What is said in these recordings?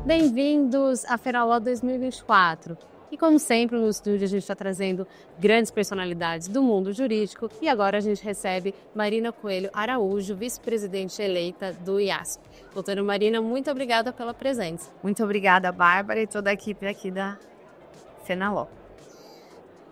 Bem-vindos à Fenaló 2024. E como sempre, no estúdio a gente está trazendo grandes personalidades do mundo jurídico e agora a gente recebe Marina Coelho Araújo, vice-presidente eleita do IASP. Doutora Marina, muito obrigada pela presença. Muito obrigada, Bárbara, e toda a equipe aqui da Fenaló.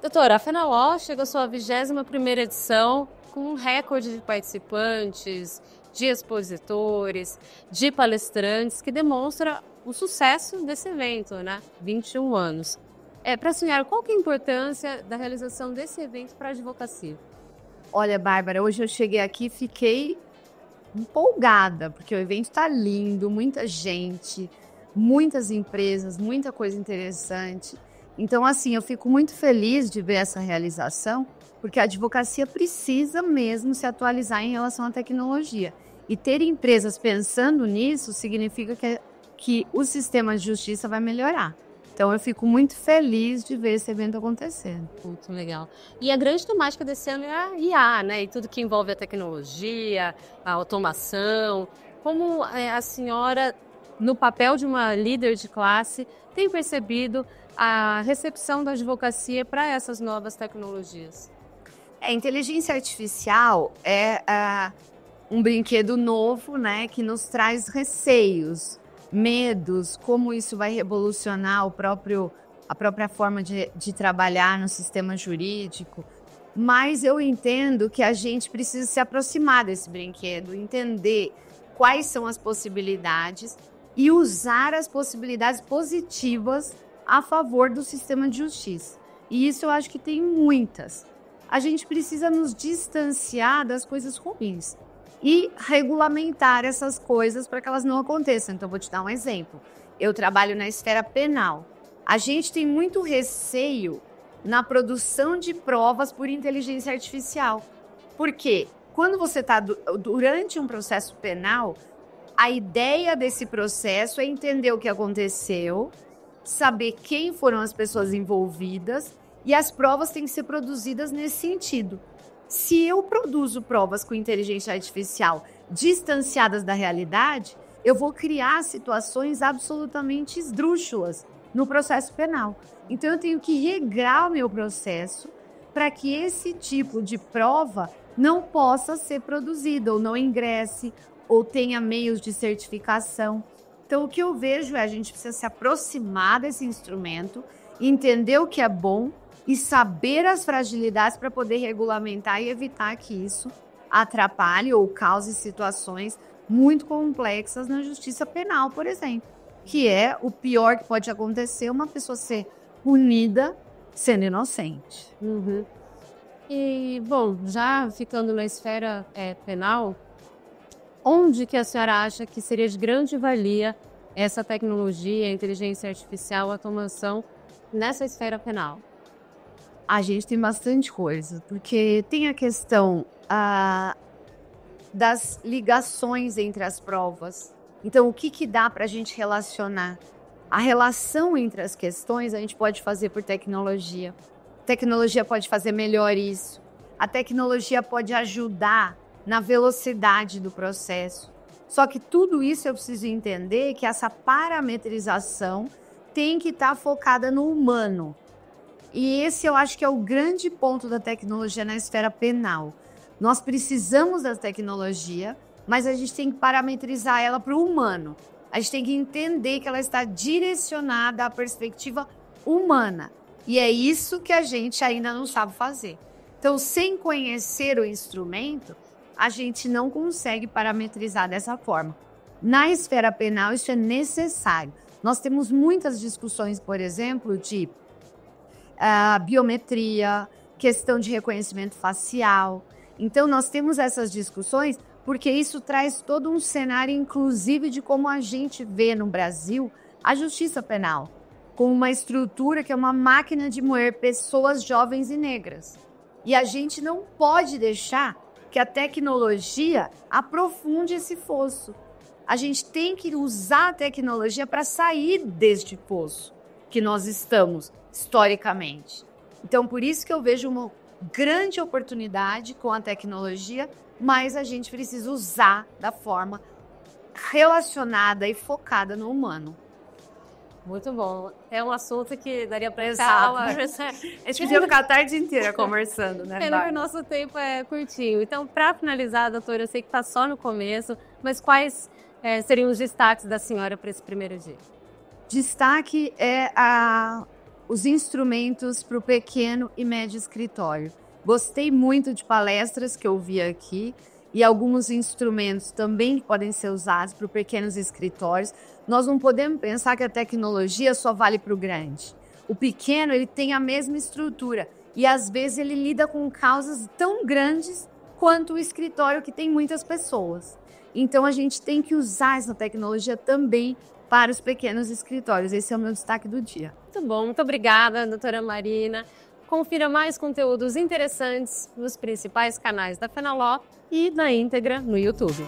Doutora, a Fenaló chegou à sua 21ª edição com um recorde de participantes, de expositores, de palestrantes, que demonstra o sucesso desse evento, né? 21 anos. Para a senhora, qual que é a importância da realização desse evento para a advocacia? Olha, Bárbara, hoje eu cheguei aqui e fiquei empolgada, porque o evento está lindo, muita gente, muitas empresas, muita coisa interessante. Então, assim, eu fico muito feliz de ver essa realização, porque a advocacia precisa mesmo se atualizar em relação à tecnologia. E ter empresas pensando nisso significa que o sistema de justiça vai melhorar. Então, eu fico muito feliz de ver esse evento acontecendo. Muito legal. E a grande temática desse ano é a IA, né? E tudo que envolve a tecnologia, a automação. Como a senhora, no papel de uma líder de classe, tem percebido a recepção da advocacia para essas novas tecnologias? A inteligência artificial é um brinquedo novo, né, que nos traz receios, medos, como isso vai revolucionar a própria forma de trabalhar no sistema jurídico. Mas eu entendo que a gente precisa se aproximar desse brinquedo, entender quais são as possibilidades e usar as possibilidades positivas a favor do sistema de justiça. E isso eu acho que tem muitas. A gente precisa nos distanciar das coisas ruins e regulamentar essas coisas para que elas não aconteçam. Então, vou te dar um exemplo. Eu trabalho na esfera penal. A gente tem muito receio na produção de provas por inteligência artificial. Por quê? Quando você está durante um processo penal, a ideia desse processo é entender o que aconteceu, saber quem foram as pessoas envolvidas e as provas têm que ser produzidas nesse sentido. Se eu produzo provas com inteligência artificial distanciadas da realidade, eu vou criar situações absolutamente esdrúxulas no processo penal. Então, eu tenho que regrar o meu processo para que esse tipo de prova não possa ser produzida ou não ingresse ou tenha meios de certificação. Então, o que eu vejo é a gente precisa se aproximar desse instrumento, entender o que é bom e saber as fragilidades para poder regulamentar e evitar que isso atrapalhe ou cause situações muito complexas na justiça penal, por exemplo, que é o pior que pode acontecer, uma pessoa ser punida sendo inocente. Uhum. E, bom, já ficando na esfera penal, onde que a senhora acha que seria de grande valia essa tecnologia, a inteligência artificial, a automação nessa esfera penal? A gente tem bastante coisa, porque tem a questão das ligações entre as provas. Então, o que dá para a gente relacionar? A relação entre as questões a gente pode fazer por tecnologia. A tecnologia pode fazer melhor isso. A tecnologia pode ajudar na velocidade do processo. Só que tudo isso eu preciso entender que essa parametrização tem que estar focada no humano. E esse eu acho que é o grande ponto da tecnologia na esfera penal. Nós precisamos da tecnologia, mas a gente tem que parametrizar ela para o humano. A gente tem que entender que ela está direcionada à perspectiva humana. E é isso que a gente ainda não sabe fazer. Então, sem conhecer o instrumento, a gente não consegue parametrizar dessa forma. Na esfera penal, isso é necessário. Nós temos muitas discussões, por exemplo, de biometria, questão de reconhecimento facial. Então, nós temos essas discussões porque isso traz todo um cenário, inclusive, de como a gente vê no Brasil a justiça penal, com uma estrutura que é uma máquina de moer pessoas jovens e negras. E a gente não pode deixar que a tecnologia aprofunde esse fosso. A gente tem que usar a tecnologia para sair deste poço que nós estamos historicamente. Então, por isso que eu vejo uma grande oportunidade com a tecnologia, mas a gente precisa usar da forma relacionada e focada no humano. Muito bom. É um assunto que daria para Exato. falar. A gente podia ficar a tarde inteira conversando, né? Pena que o nosso tempo é curtinho. Então, para finalizar, doutora, eu sei que está só no começo, mas quais seriam os destaques da senhora para esse primeiro dia? Destaque é os instrumentos para o pequeno e médio escritório. Gostei muito de palestras que eu vi aqui e alguns instrumentos também que podem ser usados para pequenos escritórios. Nós não podemos pensar que a tecnologia só vale para o grande. O pequeno, ele tem a mesma estrutura e às vezes ele lida com causas tão grandes quanto o escritório que tem muitas pessoas. Então a gente tem que usar essa tecnologia também para os pequenos escritórios. Esse é o meu destaque do dia. Muito bom, muito obrigada, doutora Marina. Confira mais conteúdos interessantes nos principais canais da Fenaló e na íntegra no YouTube.